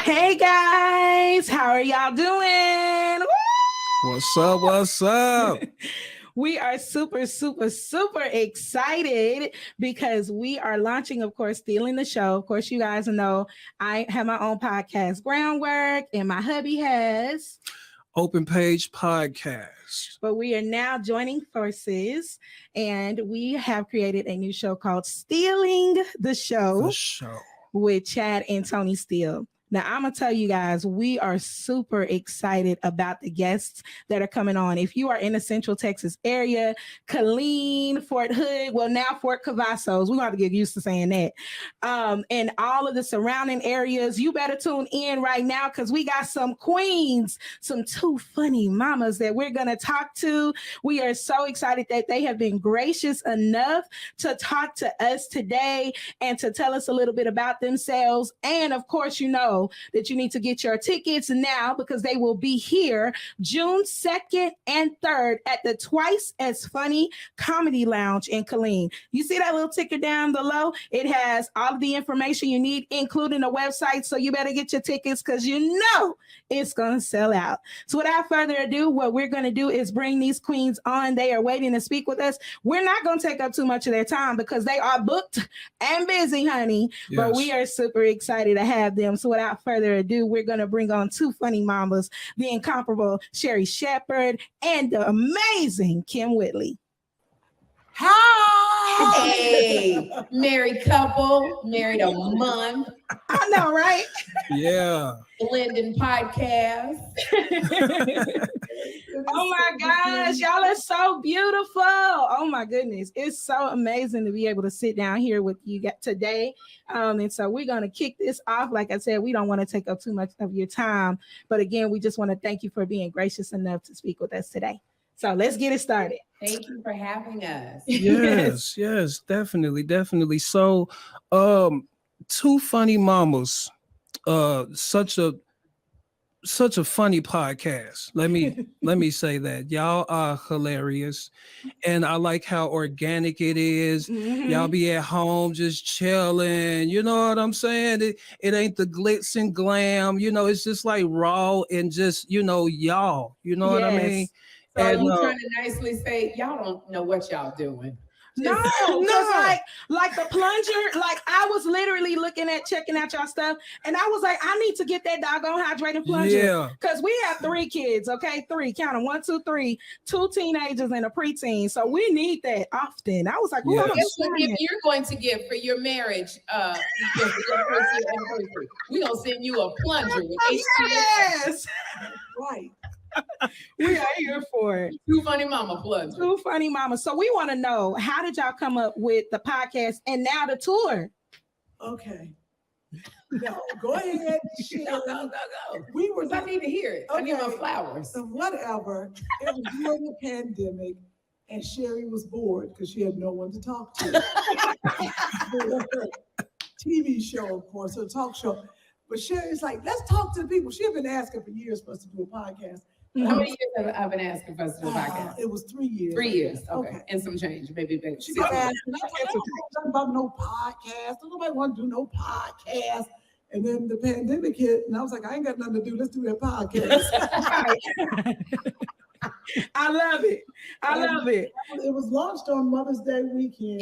Hey guys, how are y'all doing? Woo! What's up? What's up? We are super excited because we are launching, of course, Steele-ing The Show. Of course, you guys know I have my own podcast, Groundwork, and my hubby has Open Page Podcast. But we are now joining forces, and we have created a new show called Steele-ing The Show. With Chad and Tony Steele. Now, I'm going to tell you guys, we are super excited about the guests that are coming on. If you are in the Central Texas area, Killeen, Fort Hood, well, now Fort Cavazos, we're going to have to get used to saying that, and all of the surrounding areas, you better tune in right now because we got some queens, some two funny mamas that we're going to talk to. We are so excited that they have been gracious enough to talk to us today and to tell us a little bit about themselves. And of course, you know that you need to get your tickets now because they will be here June 2nd and 3rd at the Twice as Funny Comedy Lounge in Killeen. You see that little ticker down below? It has all of the information you need, including the website. So you better get your tickets because you know it's going to sell out. So without further ado, what we're going to do is bring these queens on. They are waiting to speak with us. We're not going to take up too much of their time because they are booked and busy, honey. Yes. But we are super excited to have them. So without further ado, we're going to bring on two funny mamas, the incomparable Sherri Shepherd and the amazing Kym Whitley. Hi! Hey, married couple, married a month. I know, right? Yeah. Blending podcast. Oh my gosh, y'all are so beautiful. Oh my goodness. It's so amazing to be able to sit down here with you today. And so we're going to kick this off. Like I said, we don't want to take up too much of your time. But again, we just want to thank you for being gracious enough to speak with us today. So let's get it started. Thank you for having us. Yes, definitely. So, two funny mamas, such a funny podcast. Let me say that y'all are hilarious, and I like how organic it is. Mm-hmm. Y'all be at home just chilling. You know what I'm saying? It ain't the glitz and glam. You know, it's just like raw and just y'all. You know what I mean? So and, you trying to nicely say y'all don't know what y'all doing. No, because like the plunger, like I was literally checking out y'all stuff, and I was like, I need to get that doggone hydrating plunger. Yeah. Because we have 3 kids, okay? 3, count them, 1, 2, 3, 2 teenagers and a preteen. So we need that often. I was like, well, guess what gift you're going to give for your marriage? We're gonna send you a plunger with Yes. Right. We are here for it. Two funny mama plugs. Two funny mamas. So we want to know, how did y'all come up with the podcast and now the tour? Okay. No, go ahead. Go. I need to hear it. Okay. I need my flowers. So whatever. It was during the pandemic, and Sherri was bored because she had no one to talk to. TV show, of course, or talk show. But Sherri's like, let's talk to the people. She had been asking for years for us to do a podcast. How many years have I been asking for us to do a podcast? It was 3 years. 3 years, okay. And some change, maybe. She was asking, I don't know about no podcast. Nobody want to do no podcast. And then the pandemic hit, and I was like, I ain't got nothing to do. Let's do that podcast. I love it. It was launched on Mother's Day weekend.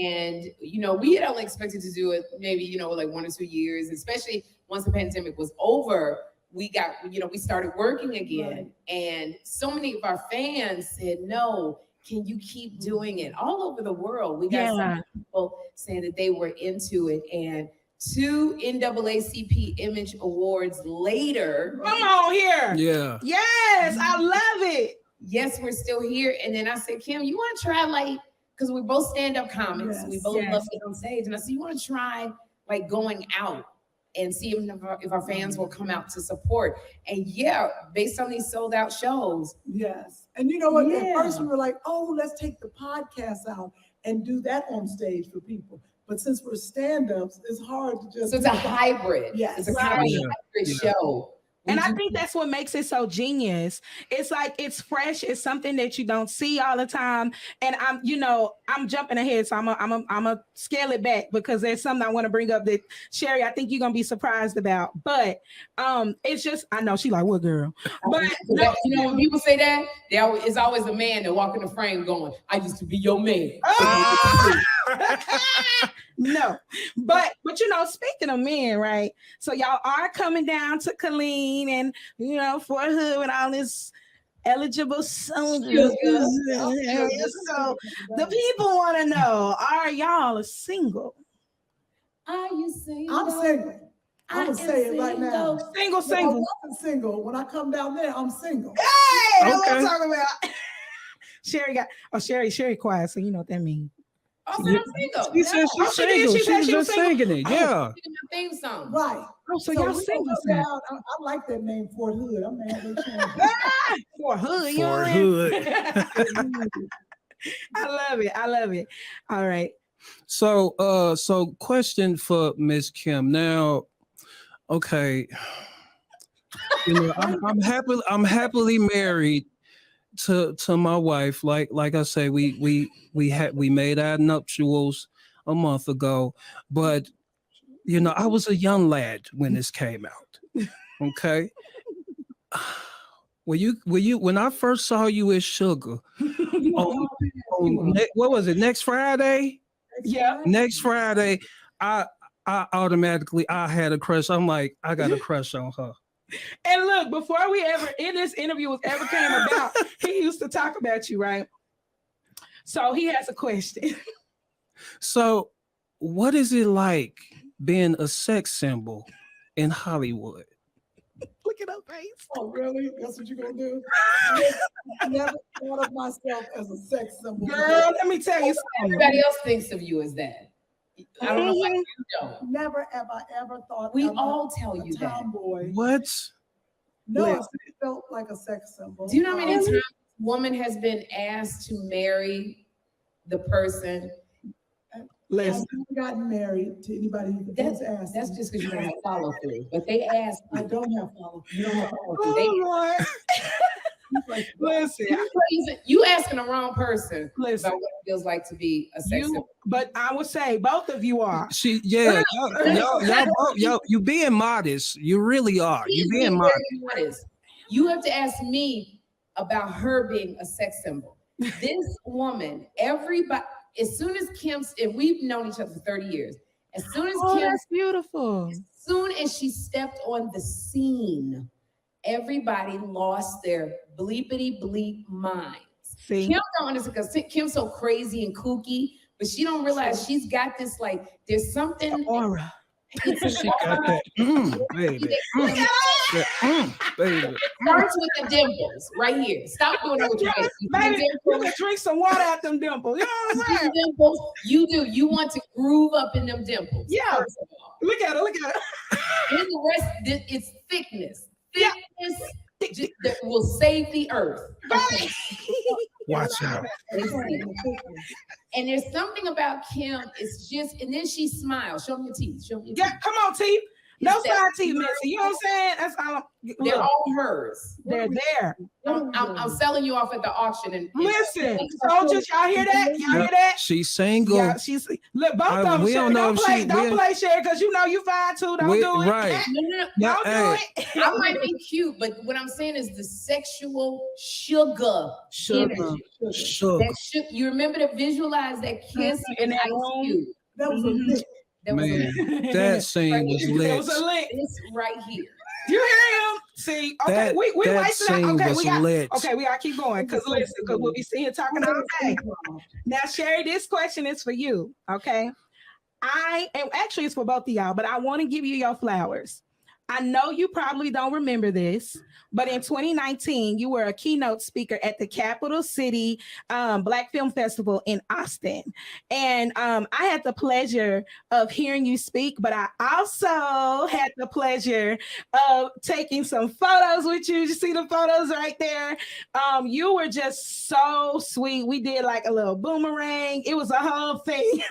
And we had only expected to do it maybe, like 1 or 2 years, especially once the pandemic was over. We got, we started working again. Right. And so many of our fans said, no, can you keep doing it? All over the world. We got some people saying that they were into it. And 2 NAACP Image Awards later. Come on here. Yeah. Yes, I love it. Yes, we're still here. And then I said, Kym, you want to try because we're both stand-up comics. Yes. We both love to get on stage. And I said, you want to try going out and see if our fans will come out to support. And based on these sold out shows. Yes. And you know what? At first we were like, let's take the podcast out and do that on stage for people. But since we're stand-ups, it's hard to just. So it's a hybrid. Yes. It's a hybrid show And I think that's what makes it so genius. It's like it's fresh. It's something that you don't see all the time. And I'm jumping ahead, so I'm a scale it back because there's something I want to bring up that Sherri, I think you're gonna be surprised about. But it's just I know she like what girl. But when people say that, it's always a man that walk in the frame going, "I used to be your man." No, but speaking of men, right? So y'all are coming down to Killeen and for a hood with all this eligible soldiers. So the people want to know: are y'all single? Are you single? I'm single. I'm gonna say it right now. Single. I wasn't single. When I come down there, I'm single. Hey, that's what I'm talking about. Sherri quiet, so you know what that means. I'm single. She said she's single. She was just singing it. Yeah. Theme song. Right. Oh, so y'all single. I like that name, Fort Hood. I'm mad they changed Fort Hood. Fort Hood. I love it. All right. So question for Miss Kym. Now, okay. I'm happily married to my wife. Like I say, we made our nuptials a month ago, but I was a young lad when this came out. Okay. When I first saw you as Sugar what was it, next Friday? Yeah. Next Friday, I automatically had a crush. I'm like, I got a crush on her. And look, before this interview was ever came about, he used to talk about you, right? So he has a question. So what is it like being a sex symbol in Hollywood? Look at her face. Oh, really? That's what you're gonna do? I never thought of myself as a sex symbol. Girl, let me tell you something. Everybody else thinks of you as that. I don't know why you don't. Never have I ever thought. We all tell you that. Tomboy. What? No, it felt like a sex symbol. Do you know how many times a woman has been asked to marry the person? Listen, I haven't gotten married to anybody who That's asked. That's just because you don't have follow through. But they asked. I don't have follow through. You don't have follow through. Lord. Listen, you asking the wrong person listen, about what it feels like to be a sex symbol. But I would say both of you are. Y'all, you being modest. You really are. You being modest. You have to ask me about her being a sex symbol. This woman, everybody, as soon as Kym's, and we've known each other for 30 years, as soon as that's beautiful. As soon as she stepped on the scene, everybody lost their bleepity bleep minds. See? Kym don't understand because Kym's so crazy and kooky, but she don't realize she's got this, like, there's something. The aura. It's an She got that. Baby. Baby. Starts with the dimples right here. Stop doing it with your face. Baby, you can drink some water at them dimples. You know what I'm saying? Dimples, you do. You want to groove up in them dimples. Yeah. First of all. Look at her. Then the rest, it's thickness. Thickness that will save the earth. Watch out. And there's something about Kym. It's just, and then she smiles. Show me your teeth. Show me your teeth. Yeah, come on, teeth. No side teeth, Missy. You know what I'm saying? That's all. They're all hers. They're there. I'm selling you off at the auction. And listen, soldiers, y'all hear that? Y'all hear that? She's single. Yeah, she's look. Both of them. We don't know if don't play Sherri because you know you fine too. Don't do it. Right. No, don't do it. I might be cute, but what I'm saying is the sexual sugar. Energy. You remember to visualize that kiss in that Ice room? Cube. That was a lick. That scene was lit. It was a lick. It's right here. You hear him? See, okay, we wasting scene okay, was we got lit. okay, we gotta keep going because we'll be sitting here talking all day. Now, Sherri, this question is for you. Okay. Actually it's for both of y'all, but I want to give you your flowers. I know you probably don't remember this, but in 2019, you were a keynote speaker at the Capital City Black Film Festival in Austin. And I had the pleasure of hearing you speak, but I also had the pleasure of taking some photos with you. You see the photos right there? You were just so sweet. We did like a little boomerang. It was a whole thing.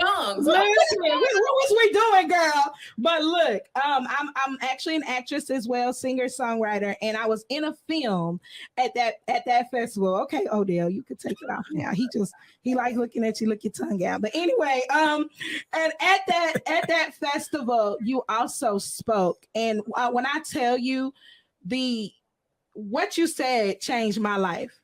Tongues. Listen, what was we doing, girl? But look, I'm actually an actress as well, singer songwriter, and I was in a film at that festival. Okay, Odell, you could take it off now. He like looking at you, look your tongue out. But anyway, and at that festival, you also spoke, and when I tell you what you said changed my life.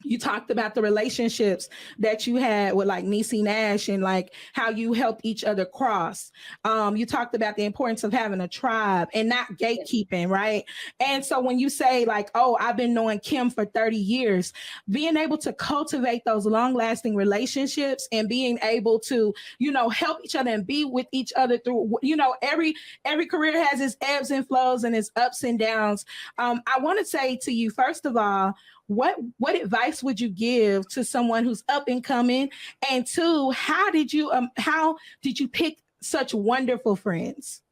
You talked about the relationships that you had with like Niecy Nash and like how you helped each other cross. You talked about the importance of having a tribe and not gatekeeping, right? And so when you say like, oh, I've been knowing Kym for 30 years, being able to cultivate those long-lasting relationships and being able to, help each other and be with each other through, every career has its ebbs and flows and its ups and downs. I want to say to you, first of all, what advice would you give to someone who's up and coming? And two, how did you pick such wonderful friends?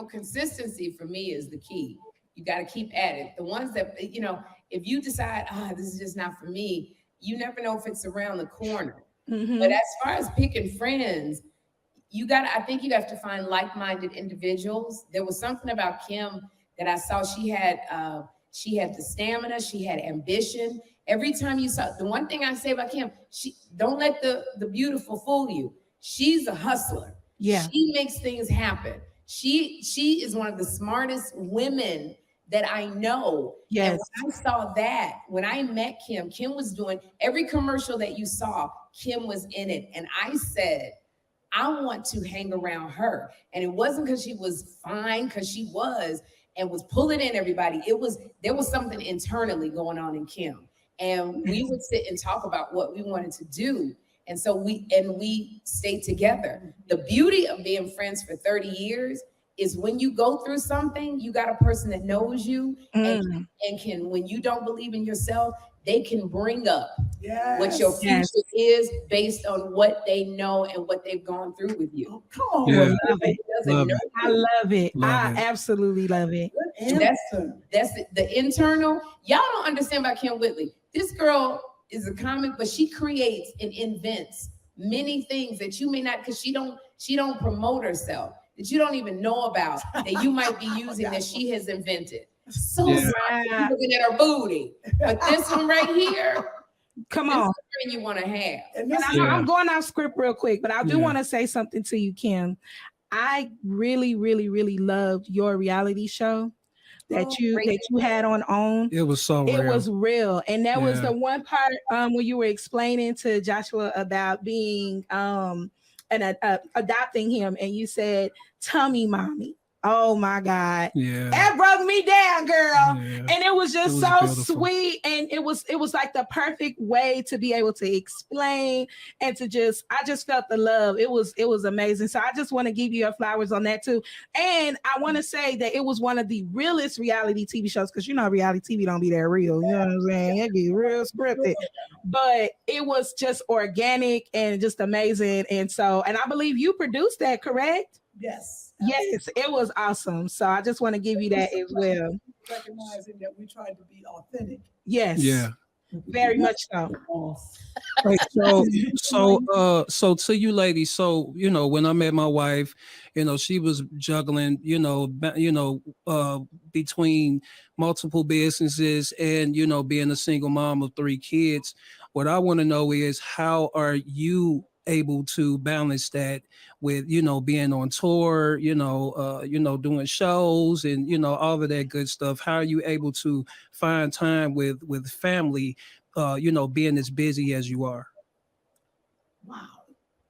Consistency for me is the key. You got to keep at it. The ones that, if you decide, this is just not for me, you never know if it's around the corner. Mm-hmm. But as far as picking friends, I think you have to find like-minded individuals. There was something about Kym that I saw. She had the stamina. She had ambition. Every time you saw, the one thing I say about Kym, she don't let the beautiful fool you. She's a hustler. Yeah. She makes things happen. She is one of the smartest women that I know. Yes. And when I saw that, when I met Kym was doing every commercial that you saw, Kym was in it. And I said, I want to hang around her. And it wasn't because she was fine, because she was, and was pulling in everybody. There was something internally going on in Kym. And we would sit and talk about what we wanted to do. And so we stayed together. The beauty of being friends for 30 years is when you go through something, you got a person that knows you and can, when you don't believe in yourself, they can bring up what your future is based on what they know and what they've gone through with you. Oh, come on. Yeah. I love it. I absolutely love it. That's the internal. Y'all don't understand about Kym Whitley. This girl is a comic, but she creates and invents many things that you may not, because she don't promote herself, that you don't even know about, that you might be using that she has invented. So looking at her booty, but this one right here, come on, this is you want to have. And I'm going off script real quick, but I do want to say something to you, Kym. I really, really, really loved your reality show that you had on OWN. It was so real. It was real, and that was the one part where you were explaining to Joshua about being adopting him, and you said tummy mommy. Oh my God. Yeah. That broke me down, girl. Yeah. And it was just so beautiful. Sweet. And it was like the perfect way to be able to explain and to I just felt the love. It was amazing. So I just want to give you your flowers on that too. And I want to say that it was one of the realest reality TV shows, because reality TV don't be that real. You know what I'm saying? It be real scripted. But it was just organic and just amazing. And I believe you produced that, correct? Yes. Yes, it was awesome. So I just want to give you that as well. Recognizing that we tried to be authentic. Yes. Yeah. Very much so. Right, so to you ladies, so when I met my wife, she was juggling, between multiple businesses and being a single mom of 3 kids. What I want to know is, how are you able to balance that with being on tour, doing shows and all of that good stuff? How are you able to find time with family, being as busy as you are? Wow,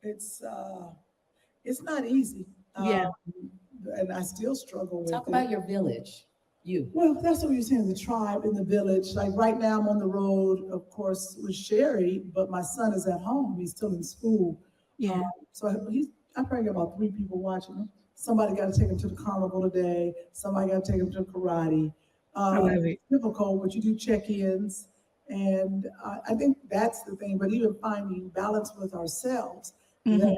it's not easy. And I still struggle with Talk about your village. Well, that's what you're saying, the tribe and the village. Like right now I'm on the road, of course, with Sherri, but my son is at home. He's still in school. Yeah. So I probably got about 3 people watching him. Somebody got to take him to the carnival today. Somebody got to take him to karate. It's difficult, but you do check-ins. And I think that's the thing. But even finding balance with ourselves, that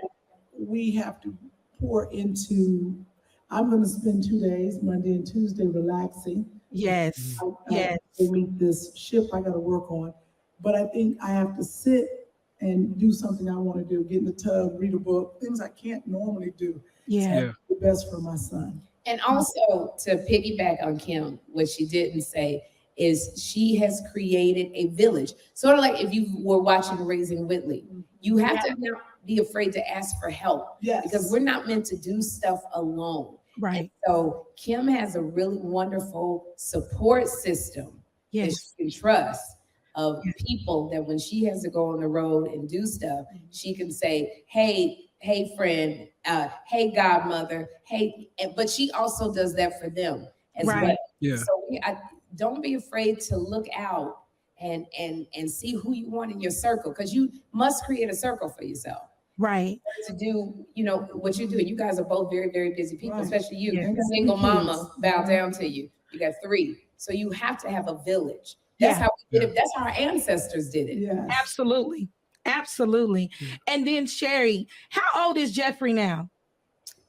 we have to pour into. I'm going to spend 2 days, Monday and Tuesday, relaxing. Yes. I meet this ship I got to work on. But I think I have to sit and do something I want to do, get in the tub, read a book, things I can't normally do. Yeah. The best for my son. And also to piggyback on Kim, what she didn't say is she has created a village. Sort of like if you were watching Raising Whitley, you have to not be afraid to ask for help. Yes. Because we're not meant to do stuff alone. Right. And so Kim has a really wonderful support system that she can trust of people that when she has to go on the road and do stuff, she can say, hey friend, hey godmother, hey, but she also does that for them as well. Yeah. So don't be afraid to look out and see who you want in your circle, because you must create a circle for yourself. Right. To do, what you're doing. You guys are both very, very busy people, especially you. Yeah. Single mama, bow down to you. You got 3. So you have to have a village. That's how we did it. That's how our ancestors did it. Yeah. Absolutely. Absolutely. And then Sherri, how old is Jeffrey now?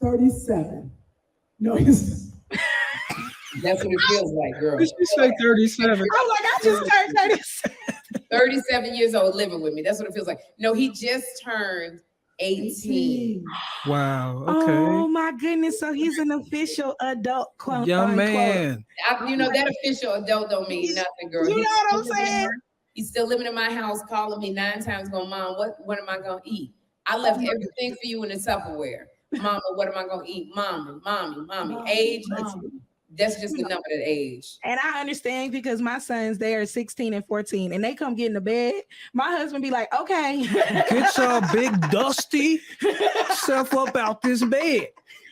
37. No, he's That's what it feels like, girl. Did she say 37? I'm like, I just turned 37. 37 years old living with me. That's what it feels like. No, he just turned 18. Wow. Okay. Oh my goodness. So he's an official adult, quote Young unquote. man. That official adult don't mean nothing, girl. You know what I'm saying? He's still living in my house, calling me 9 times, going, Mom, what am I gonna eat? I left everything for you in the Tupperware. Mama, what am I gonna eat? Mommy. Age, that's just the number of age. And I understand because my sons, they are 16 and 14, and they come get in the bed. My husband be like, okay. Get your big dusty self up out this bed.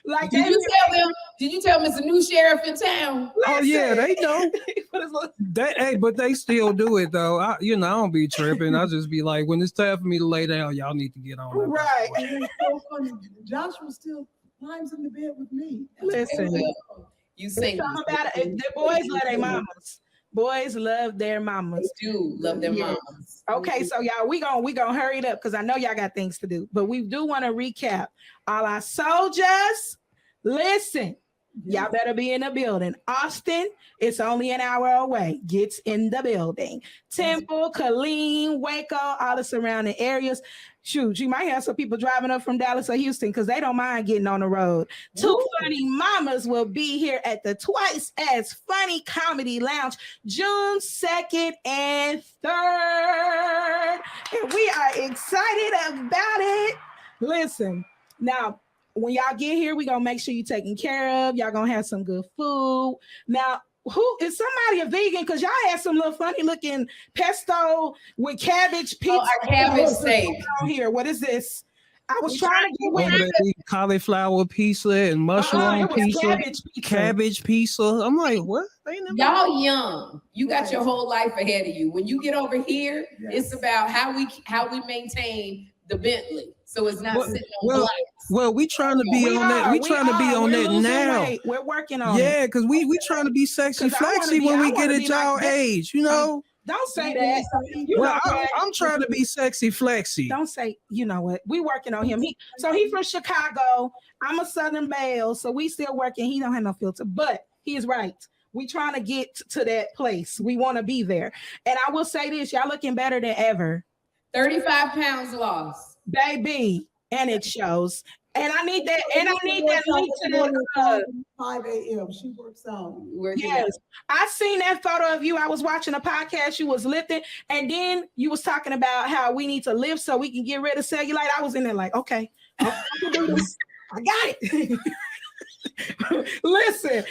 Like, Did you tell him it's a new sheriff in town? Oh yeah, they know. But they still do it though. I don't be tripping. I just be like, when it's time for me to lay down, y'all need to get on. Right. It's so funny. Joshua still climbs in the bed with me. Listen, you say about it. The boys love their mamas. Boys love their mamas. They do love their mamas. Okay, so y'all, we gonna hurry it up because I know y'all got things to do, but we do want to recap. All our soldiers, listen, y'all better be in the building. Austin, it's only an hour away. Gets in the building. Temple, Killeen, Waco, all the surrounding areas. Shoot, you might have some people driving up from Dallas or Houston because they don't mind getting on the road. Two Funny Mamas will be here at the Twice as Funny Comedy Lounge, June 2nd and 3rd. And we are excited about it. Listen, now, when y'all get here, we're going to make sure you're taken care of. Y'all going to have some good food. Now, who is somebody a vegan? Because y'all had some little funny looking pesto with cabbage pizza. Our cabbage steak. Here, what is this? I was trying to get with cauliflower pizza and mushroom pizza, cabbage pizza. I'm like, what? Y'all young. You got your whole life ahead of you. When you get over here, it's about how we maintain the Bentley. So it's not sitting on blocks. Well, we trying to be on that. We trying to be on that now. Weight. We're working on it. Yeah, because we trying to be sexy flexy when we get at y'all age, Don't say that. I'm trying to be sexy flexy. Don't say, you know what? We working on him. He's from Chicago. I'm a Southern Belle, so we still working. He don't have no filter, but he is right. We trying to get to that place. We want to be there. And I will say this, y'all looking better than ever. 35 pounds lost. Baby. And it shows. And I need that. And I need that link to the 5 a.m. She works out. Yes, I seen that photo of you. I was watching a podcast. You was lifting, and then you was talking about how we need to lift so we can get rid of cellulite. I was in there like, okay, I can do this. I got it. Listen,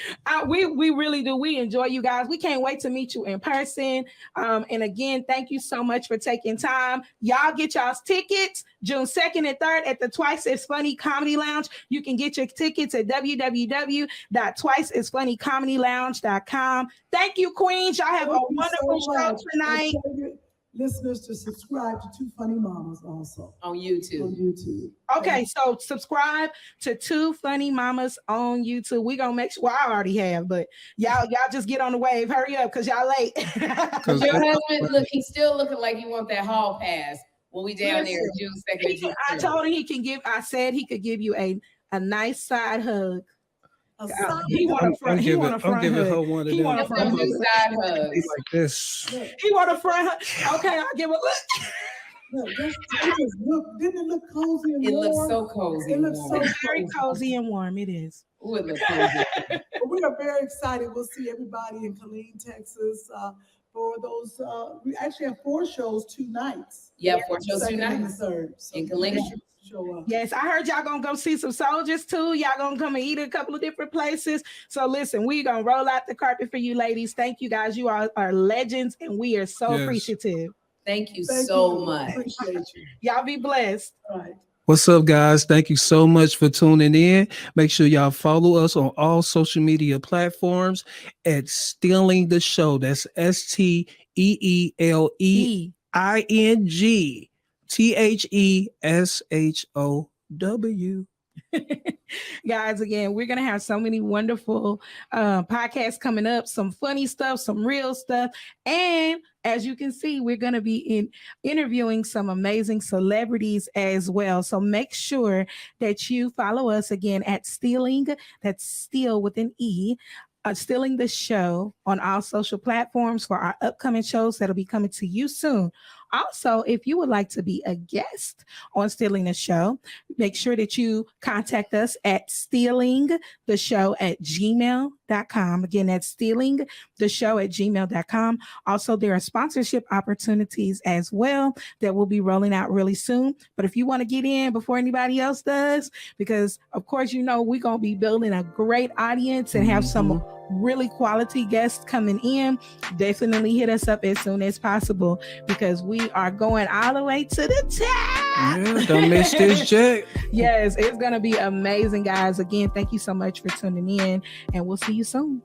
we really do. We enjoy you guys. We can't wait to meet you in person. And again, thank you so much for taking time. Y'all get y'all's tickets June 2nd and 3rd at the Twice as Funny Comedy Lounge. You can get your tickets at www.twiceasfunnycomedylounge.com. Thank you, Queens. Y'all have a wonderful show tonight. Listeners to subscribe to Two Funny Mamas also on YouTube. Okay, so subscribe to Two Funny Mamas on YouTube. We gonna make sure. Well, I already have, but y'all just get on the wave. Hurry up, cause y'all late. Your husband, look, he's still looking like he want that hall pass when we down there June 2nd. I told him I said he could give you a nice side hug. He want a front. He want a front hug. Her one of them. He want a front hug. Side hugs like this. He want a front hug. Okay, I'll give a look. Didn't it look cozy and It warm? looks so cozy. It looks so very cozy and warm. It is. Ooh, it looks cozy. We are very excited. We'll see everybody in Killeen, Texas, for those. We actually have 4 shows, 2 nights. Yeah, 4 shows, 2 Second and nights. the third. So In Killeen. show up. Yes, I heard y'all gonna go see some soldiers too. Y'all gonna come and eat at a couple of different places. So listen, we gonna roll out the carpet for you ladies. Thank you guys. You all are legends, and we are so appreciative. Thank you so much. Appreciate you. Y'all be blessed. All right. What's up, guys? Thank you so much for tuning in. Make sure y'all follow us on all social media platforms at Steele-ing The Show. That's SteeleingTheShow. Guys, again, we're gonna have so many wonderful podcasts coming up, some funny stuff, some real stuff, and as you can see, we're gonna be interviewing some amazing celebrities as well. So make sure that you follow us again at Steele-ing, that's Steele with an E, Steele-ing The Show on all social platforms for our upcoming shows that'll be coming to you soon. Also, if you would like to be a guest on Steele-ing The Show, make sure that you contact us at steelingtheshow@gmail.com. Again, that's steelingtheshow@gmail.com. Also, there are sponsorship opportunities as well that will be rolling out really soon. But if you want to get in before anybody else does, because of course, you know, we're going to be building a great audience and have some really quality guests coming in, definitely hit us up as soon as possible because we are going all the way to the top. Yeah, don't miss this check. Yes, it's going to be amazing, guys. Again, thank you so much for tuning in, and we'll see you soon.